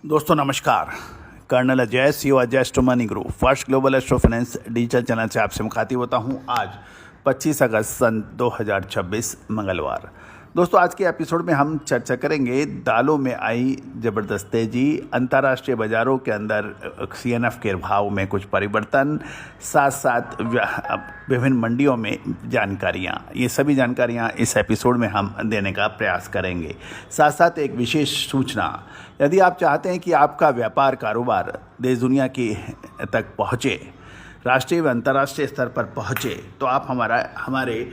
दोस्तों नमस्कार। Colonel Ajay CO Ajay astro money group first global astro finance digital channel से आपसे मुखातिब होता हूं। आज 25 अगस्त सन 2026 मंगलवार। दोस्तों आज के एपिसोड में हम चर्चा करेंगे दालों में आई ज़बरदस्त तेजी, अंतर्राष्ट्रीय बाज़ारों के अंदर CNF के भाव में कुछ परिवर्तन, साथ साथ विभिन्न मंडियों में जानकारियाँ। ये सभी जानकारियाँ इस एपिसोड में हम देने का प्रयास करेंगे। साथ साथ एक विशेष सूचना, यदि आप चाहते हैं कि आपका व्यापार कारोबार देश दुनिया की तक पहुँचे, राष्ट्रीय व अंतर्राष्ट्रीय स्तर पर पहुँचे, तो आप हमारे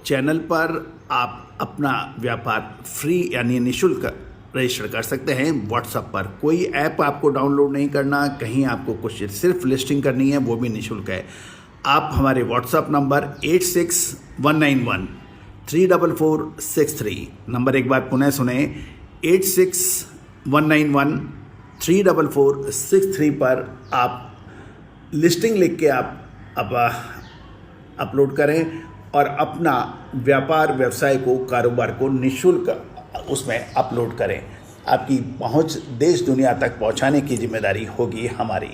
चैनल पर आप अपना व्यापार फ्री यानी निःशुल्क रजिस्टर कर सकते हैं। व्हाट्सएप पर कोई ऐप आपको डाउनलोड नहीं करना, कहीं आपको कुछ सिर्फ लिस्टिंग करनी है, वो भी निःशुल्क है। आप हमारे व्हाट्सएप नंबर 8619134463 नंबर एक बार पुनः सुने, 8619134463 पर आप लिस्टिंग लिख के आप अपलोड करें और अपना व्यापार व्यवसाय को, कारोबार को निःशुल्क उसमें अपलोड करें। आपकी पहुंच देश दुनिया तक पहुंचाने की जिम्मेदारी होगी हमारी।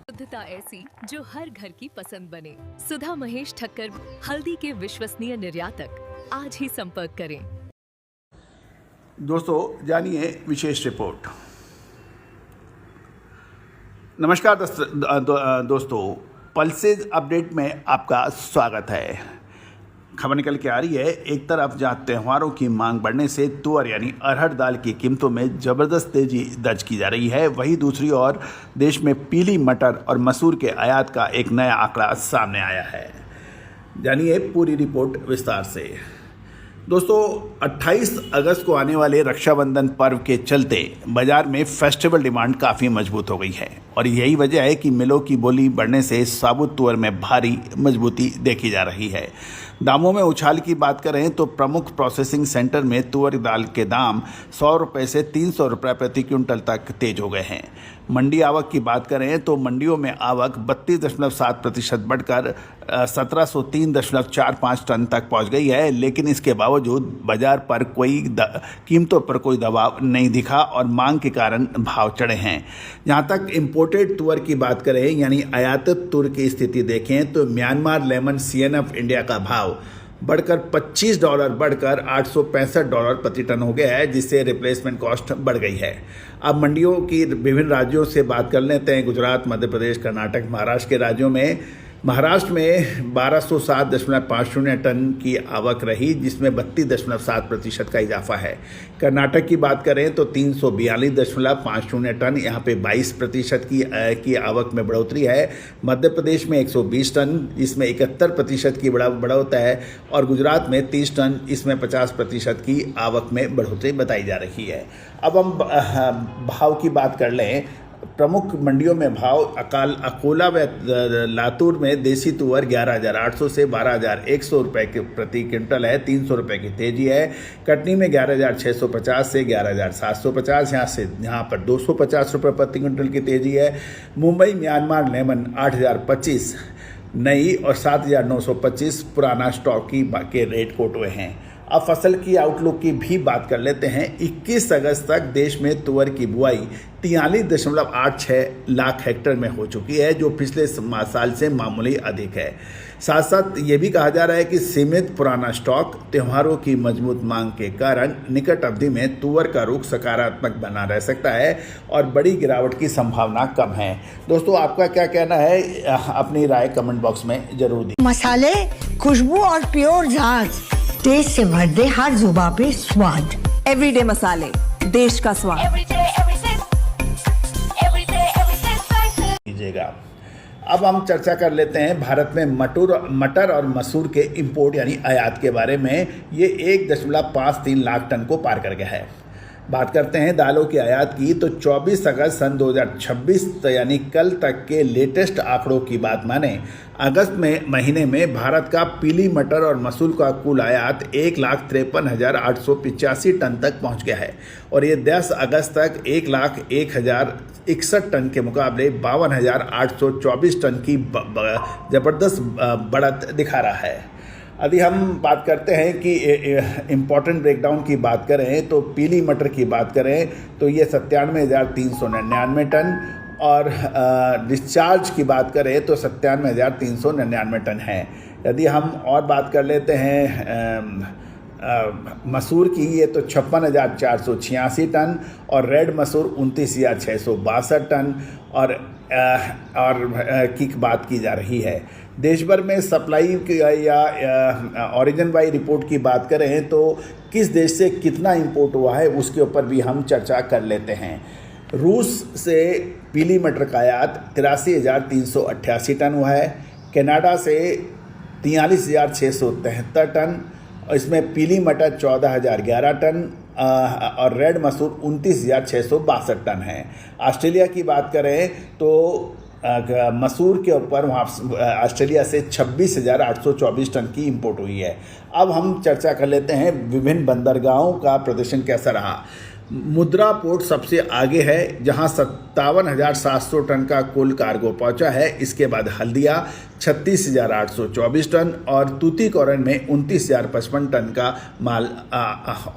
शुद्धता ऐसी जो हर घर की पसंद बने। सुधा महेश ठक्कर, हल्दी के विश्वसनीय निर्यातक। आज ही संपर्क करें। दोस्तों जानिए विशेष रिपोर्ट। नमस्कार दोस्तों, पल्सेज अपडेट में आपका स्वागत है। खबर निकल के आ रही है, एक तरफ जहां त्योहारों की मांग बढ़ने से तुअर यानी अरहर दाल की कीमतों में ज़बरदस्त तेजी दर्ज की जा रही है, वहीं दूसरी ओर देश में पीली मटर और मसूर के आयात का एक नया आंकड़ा सामने आया है। जानिए पूरी रिपोर्ट विस्तार से। दोस्तों 28 अगस्त को आने वाले रक्षाबंधन पर्व के चलते बाजार में फेस्टिवल डिमांड काफ़ी मजबूत हो गई है और यही वजह है कि मिलों की बोली बढ़ने से साबुत तुअर में भारी मजबूती देखी जा रही है। दामों में उछाल की बात करें तो प्रमुख प्रोसेसिंग सेंटर में तुअर दाल के दाम 100 रुपये से 300 रुपये प्रति क्विंटल तक तेज हो गए हैं। मंडी आवक की बात करें तो मंडियों में आवक 32.7% बढ़कर 1703.45 टन तक पहुंच गई है, लेकिन इसके बावजूद बाजार पर कीमतों पर कोई दबाव नहीं दिखा और मांग के कारण भाव चढ़े हैं। जहां तक इंपोर्टेड तुअर की बात करें यानी आयातित तुअर की स्थिति देखें तो म्यांमार लेमन CNF इंडिया का भाव बढ़कर $25 बढ़कर $865 प्रति टन हो गया है, जिससे रिप्लेसमेंट कॉस्ट बढ़ गई है। अब मंडियों की विभिन्न राज्यों से बात कर लेते हैं। गुजरात, मध्य प्रदेश, कर्नाटक, महाराष्ट्र के राज्यों में महाराष्ट्र में 1207.50 टन की आवक रही, जिसमें 32.7% का इजाफा है। कर्नाटक की बात करें तो 342.50 टन, यहाँ पे 22% की आवक में बढ़ोतरी है। मध्य प्रदेश में 120 टन, जिसमें 71% की बढ़ोतरी है और गुजरात में 30 टन, इसमें 50% की आवक में बढ़ोतरी बताई जा रही है। अब हम भाव की बात कर लें। प्रमुख मंडियों में भाव अकोला व लातूर में देसी तुअर 11,800 से 12,100 रुपये के प्रति क्विंटल है, 300 रुपये की तेजी है। कटनी में 11,650 से 11,750, यहाँ पर 250 रुपये प्रति क्विंटल की तेजी है। मुंबई म्यांमार लेमन 8,025 नई और 7,925 पुराना स्टॉक के रेट कोट हुए हैं। अब फसल की आउटलुक की भी बात कर लेते हैं। 21 अगस्त तक देश में तुअर की बुआई 43.86 लाख हेक्टेयर में हो चुकी है, जो पिछले साल से मामूली अधिक है। साथ साथ ये भी कहा जा रहा है कि सीमित पुराना स्टॉक, त्योहारों की मजबूत मांग के कारण निकट अवधि में तुअर का रुख सकारात्मक बना रह सकता है और बड़ी गिरावट की संभावना कम है। दोस्तों आपका क्या कहना है, अपनी राय कमेंट बॉक्स में जरूर दी। मसाले, खुशबू और प्योर जांच, टेस्ट से भर दे हर जुबां पे स्वाद। एवरीडे मसाले, देश का स्वाद। कीजिएगा। अब हम चर्चा कर लेते हैं भारत में मटर और मसूर के इंपोर्ट यानी आयात के बारे में। ये 1.53 लाख टन को पार कर गया है। बात करते हैं दालों की आयात की तो 24 अगस्त सन 2026 यानी कल तक के लेटेस्ट आंकड़ों की बात माने अगस्त महीने में भारत का पीली मटर और मसूर का कुल आयात 1,53,885 टन तक पहुंच गया है और ये 10 अगस्त तक 1,01,061 टन के मुकाबले 52,824 टन की ज़बरदस्त बढ़त दिखा रहा है। यदि हम बात करते हैं कि इम्पोर्टेंट ब्रेकडाउन की बात करें तो पीली मटर की बात करें तो ये 97,399 टन और डिस्चार्ज की बात करें तो 97,399 टन है। यदि हम और बात कर लेते हैं मसूर की, ये तो 56,486 टन और रेड मसूर 29,662 टन और की बात की जा रही है। देश भर में सप्लाई या ओरिजिन वाई रिपोर्ट की बात करें तो किस देश से कितना इंपोर्ट हुआ है उसके ऊपर भी हम चर्चा कर लेते हैं। रूस से पीली मटर का आयात 83,388 टन हुआ है, कनाडा से 43,673 टन, इसमें पीली मटर 14,011 टन और रेड मसूर 29,662 टन है। ऑस्ट्रेलिया की बात करें तो मसूर के ऊपर वहाँ ऑस्ट्रेलिया से 26,824 टन की इंपोर्ट हुई है। अब हम चर्चा कर लेते हैं विभिन्न बंदरगाहों का प्रदर्शन कैसा रहा। मुद्रा पोर्ट सबसे आगे है जहां 57,700 टन का कुल कार्गो पहुंचा है। इसके बाद हल्दिया 36,824 टन और तूतीकोरिन में 29,055 टन का माल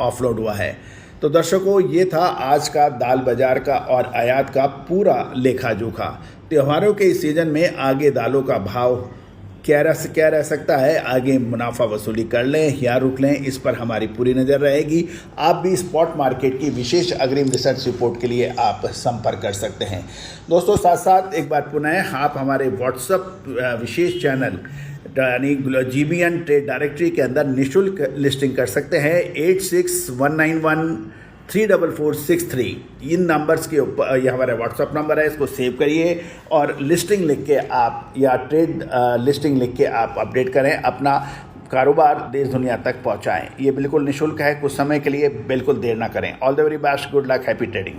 ऑफलोड हुआ है। तो दर्शकों, ये था आज का दाल बाजार का और आयात का पूरा लेखा जोखा। त्योहारों के इस सीजन में आगे दालों का भाव क्या रह सकता है, आगे मुनाफा वसूली कर लें या रुक लें, इस पर हमारी पूरी नज़र रहेगी। आप भी स्पॉट मार्केट की विशेष अग्रिम रिसर्च रिपोर्ट के लिए आप संपर्क कर सकते हैं। दोस्तों, साथ साथ एक बार पुनः आप हमारे व्हाट्सएप विशेष चैनल यानी GBN ट्रेड डायरेक्टरी के अंदर निःशुल्क लिस्टिंग कर सकते हैं। 8619134463 इन नंबर्स के ऊपर, यह हमारा व्हाट्सअप नंबर है, इसको सेव करिए और लिस्टिंग लिख के आप या ट्रेड लिस्टिंग लिख के आप अपडेट करें, अपना कारोबार देश दुनिया तक पहुंचाएं। ये बिल्कुल निःशुल्क है, कुछ समय के लिए, बिल्कुल देर ना करें। All the very best, good luck, happy trading.